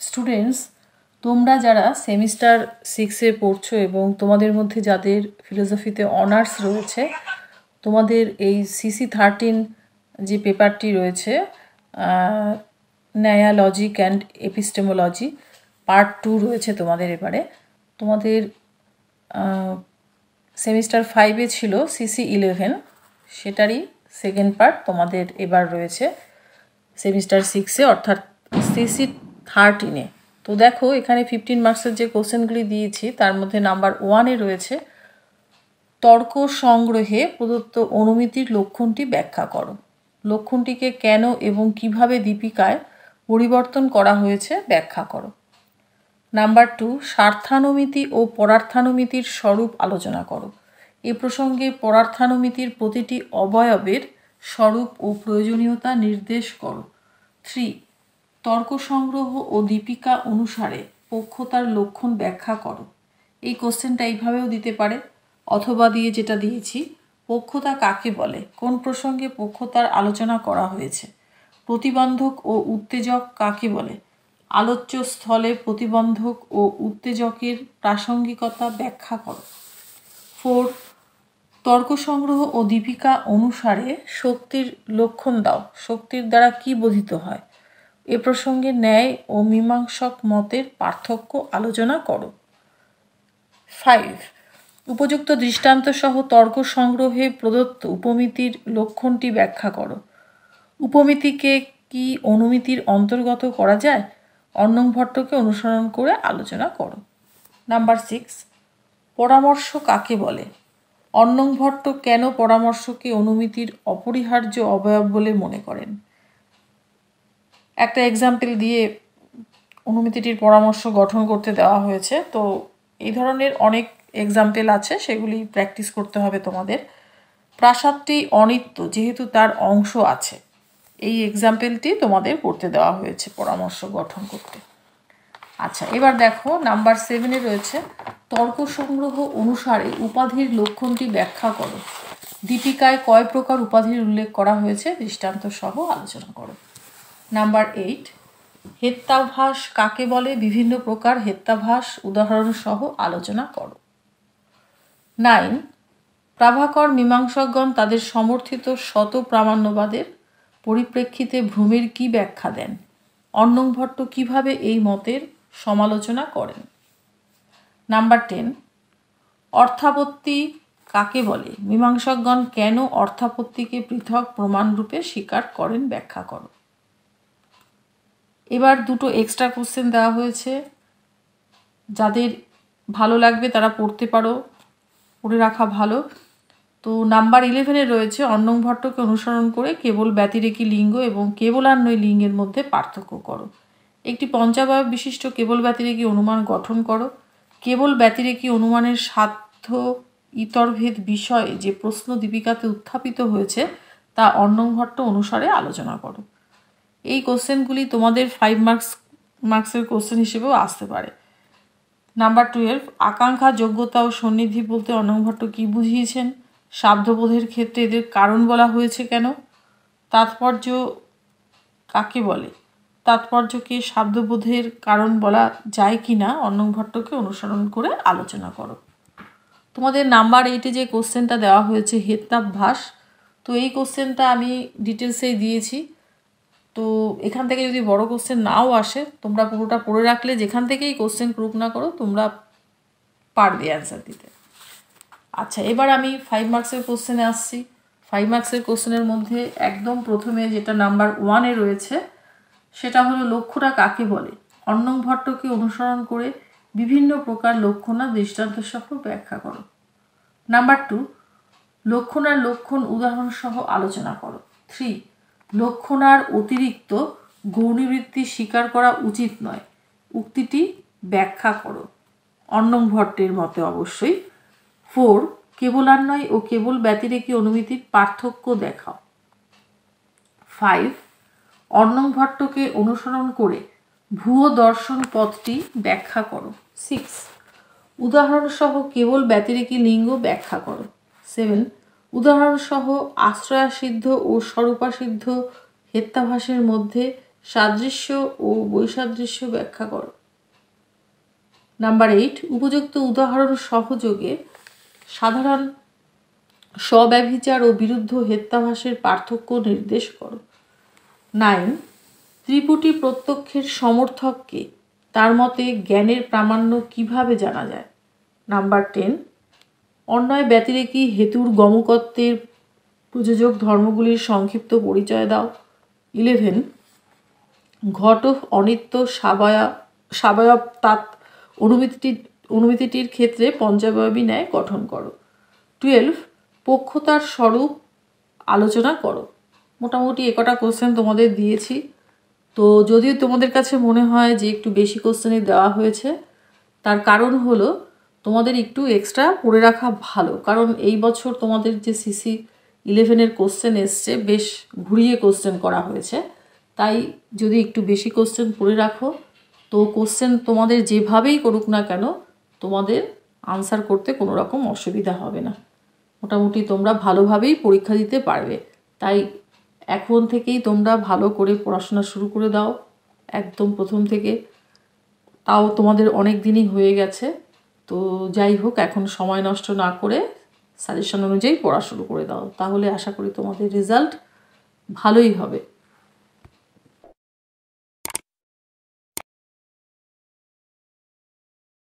Students, তোমরা যারা semester 6-এ পড়ছো এবং তোমাদের মধ্যে যাদের ফিলোসফিতে অনার্স রয়েছে, তোমাদের এই CC13 যে পেপারটি রয়েছে, ন্যায়া লজিক অ্যান্ড এপিস্টেমোলজি পার্ট 2 রয়েছে তোমাদের। এবারে তোমাদের সেমিস্টার 5-এ ছিল CC11, সেটারই সেকেন্ড পার্ট তোমাদের এবার রয়েছে সেমিস্টার 6-এ, অর্থাৎ CC13-এ। তো দেখো, এখানে 15 মার্কসের যে কোশ্চেনগুলি দিয়েছি তার মধ্যে নাম্বার 1-এ রয়েছে তর্ক সংগ্রহে প্রদত্ত অনুমিতির লক্ষণটি ব্যাখ্যা করো। লক্ষণটিকে কেন এবং কিভাবে দীপিকায় পরিবর্তন করা হয়েছে ব্যাখ্যা করো। নাম্বার 2, স্বার্থানুমিতি ও পরার্থানুমিতির স্বরূপ আলোচনা করো। এ প্রসঙ্গে পরার্থানুমিতির প্রতিটি অবয়বের স্বরূপ ও প্রয়োজনীয়তা নির্দেশ করো। 3, তর্ক সংগ্রহ ও দীপিকা অনুসারে পক্ষতার লক্ষণ ব্যাখ্যা করো। এই কোশ্চেনটা এইভাবেও দিতে পারে, অথবা দিয়ে যেটা দিয়েছি, পক্ষতা কাকে বলে, কোন প্রসঙ্গে পক্ষতার আলোচনা করা হয়েছে, প্রতিবন্ধক ও উত্তেজক কাকে বলে, আলোচ্য স্থলে প্রতিবন্ধক ও উত্তেজকের প্রাসঙ্গিকতা ব্যাখ্যা করো। 4, তর্ক সংগ্রহ ও দীপিকা অনুসারে শক্তির লক্ষণ দাও। শক্তির দ্বারা কি বোধিত হয়, এ প্রসঙ্গে ন্যায় ও মীমাংসক মতের পার্থক্য আলোচনা করো। 5, উপযুক্ত দৃষ্টান্ত সহ তর্ক সংগ্রহে প্রদত্ত উপমিতির লক্ষণটি ব্যাখ্যা করো। উপমিতিকে কি অনুমিতির অন্তর্গত করা যায়, অর্ণং ভট্টকে অনুসরণ করে আলোচনা করো। নাম্বার 6, পরামর্শ কাকে বলে, অর্ণং ভট্ট কেন পরামর্শকে অনুমিতির অপরিহার্য অবয়ব বলে মনে করেন। একটা এক্সাম্পল দিয়ে অনুমিতিটির পরামর্শ গঠন করতে দেওয়া হয়েছে। তো এই ধরনের অনেক এক্সাম্পল আছে, সেগুলি প্র্যাকটিস করতে হবে তোমাদের। প্রাসাদটি অনিত্য যেহেতু তার অংশ আছে, এই এক্সাম্পলটি তোমাদের করতে দেওয়া হয়েছে পরামর্শ গঠন করতে। আচ্ছা, এবার দেখো নাম্বার 7-এ রয়েছে তর্ক সংগ্রহ অনুসারে উপাধির লক্ষণটি ব্যাখ্যা করো। দীপিকায় কয় প্রকার উপাধির উল্লেখ করা হয়েছে দৃষ্টান্ত সহ আলোচনা করো। নাম্বার 8, হেত্যাভাস কাকে বলে, বিভিন্ন প্রকার হেত্যাভাস উদাহরণ সহ আলোচনা করো। 9, প্রাভাকর মীমাংসকগণ তাদের সমর্থিত শত প্রামাণ্যবাদের পরিপ্রেক্ষিতে ভ্রমের কি ব্যাখ্যা দেন, অর্ণং ভট্ট কিভাবে এই মতের সমালোচনা করেন। নাম্বার 10, অর্থাপত্তি কাকে বলে, মীমাংসকগণ কেন অর্থাপত্তিকে পৃথক প্রমাণরূপে স্বীকার করেন ব্যাখ্যা করো। এবার দুটো এক্সট্রা কোশ্চেন দেওয়া হয়েছে, যাদের ভালো লাগবে তারা পড়তে পারো, পড়ে রাখা ভালো। তো নাম্বার 11-এ রয়েছে অর্ণং ভট্টকে অনুসরণ করে কেবল ব্যতিরেকী লিঙ্গ এবং কেবলান্বয়ী লিঙ্গের মধ্যে পার্থক্য করো। একটি পঞ্চাবয়ব বিশিষ্ট কেবল ব্যতিরেকী অনুমান গঠন করো। কেবল ব্যতিরেকী অনুমানের সাধ্য ইতরভেদ বিষয়ে যে প্রশ্ন দীপিকাতে উত্থাপিত হয়েছে তা অর্ণং ভট্ট অনুসারে আলোচনা করো। এই কোশ্চেনগুলি তোমাদের 5 মার্কসের কোশ্চেন হিসেবেও আসতে পারে। নাম্বার 12, আকাঙ্ক্ষা, যোগ্যতা ও সন্নিধি বলতে অর্ণং ভট্ট কী বুঝিয়েছেন, শাব্দবোধের ক্ষেত্রে এদের কারণ বলা হয়েছে কেন, তাৎপর্য কাকে বলে, তাৎপর্যকে শাব্দবোধের কারণ বলা যায় কি না, অর্ণং ভট্টকে অনুসরণ করে আলোচনা করো। তোমাদের নাম্বার 8-এ যে কোশ্চেনটা দেওয়া হয়েছে হেত্যাভাস, তো এই কোশ্চেনটা আমি ডিটেলসেই দিয়েছি। তো এখান থেকে যদি বড় কোশ্চেন নাও আসে, তোমরা পুরোটা পড়ে রাখলে যেখান থেকেই কোশ্চেন প্রুভ না করো তোমরা পারবে অ্যান্সার দিতে। আচ্ছা, এবার আমি 5 মার্কসের কোশ্চেনে আসছি। 5 মার্কসের কোশ্চেনের মধ্যে একদম প্রথমে যেটা নাম্বার 1-এ রয়েছে সেটা হলো লক্ষণা কাকে বলে, অর্ণং ভট্টকে অনুসরণ করে বিভিন্ন প্রকার লক্ষণা দৃষ্টান্ত সহ ব্যাখ্যা করো। নাম্বার 2, লক্ষণার লক্ষণ উদাহরণ সহ আলোচনা করো। 3, লক্ষণার অতিরিক্ত গৌণীবৃত্তি স্বীকার করা উচিত নয়, উক্তিটি ব্যাখ্যা করো অর্ণং ভট্টের মতে অবশ্যই। 4, কেবলান্বয় ও কেবল ব্যতিরেকী অনুমিতির পার্থক্য দেখাও। 5, অর্ণং ভট্টকে অনুসরণ করে ভুয়ো দর্শন পথটি ব্যাখ্যা করো। 6, উদাহরণসহ কেবল ব্যতিরেকী লিঙ্গ ব্যাখ্যা করো। 7, উদাহরণসহ আশ্রয়াসিদ্ধ ও স্বরূপাসিদ্ধ হেত্যাভাসের মধ্যে সাদৃশ্য ও বৈসাদৃশ্য ব্যাখ্যা করো। নাম্বার 8, উপযুক্ত উদাহরণ সহযোগে সাধারণ স্বব্যভিচার ও বিরুদ্ধ হেত্যাভাসের পার্থক্য নির্দেশ করো। 9, ত্রিপুটি প্রত্যক্ষের সমর্থককে তার মতে জ্ঞানের প্রামাণ্য কিভাবে জানা যায়। নাম্বার 10, অন্যায় ব্যতিরেকী হেতুর গমকত্বের প্রযোজক ধর্মগুলির সংক্ষিপ্ত পরিচয় দাও। 11, ঘট অনিত্য সাবয়ব তাৎ অনুমিতিটির ক্ষেত্রে পঞ্চাবয়বী ন্যায় গঠন করো। 12, পক্ষতার স্বরূপ আলোচনা করো। মোটামুটি একটা কোশ্চেন তোমাদের দিয়েছি। তো যদিও তোমাদের কাছে মনে হয় যে একটু বেশি কোশ্চেনই দেওয়া হয়েছে, তার কারণ হলো তোমাদের একটু এক্সট্রা পড়ে রাখা ভালো। কারণ এই বছর তোমাদের যে CC 11-এর কোশ্চেন এসছে, বেশ ঘুরিয়ে কোশ্চেন করা হয়েছে। তাই যদি একটু বেশি কোশ্চেন পড়ে রাখো, তো কোশ্চেন তোমাদের যেভাবেই করুক না কেন তোমাদের আনসার করতে কোনো রকম অসুবিধা হবে না। মোটামুটি তোমরা ভালোভাবেই পরীক্ষা দিতে পারবে। তাই এখন থেকেই তোমরা ভালো করে পড়াশোনা শুরু করে দাও, একদম প্রথম থেকে। তাও তোমাদের অনেক দিনই হয়ে গেছে। তো যাই হোক, এখন সময় নষ্ট না করে সাজেশন অনুযায়ী পড়া শুরু করে দাও, তাহলে আশা করি তোমাদের রেজাল্ট ভালোই হবে।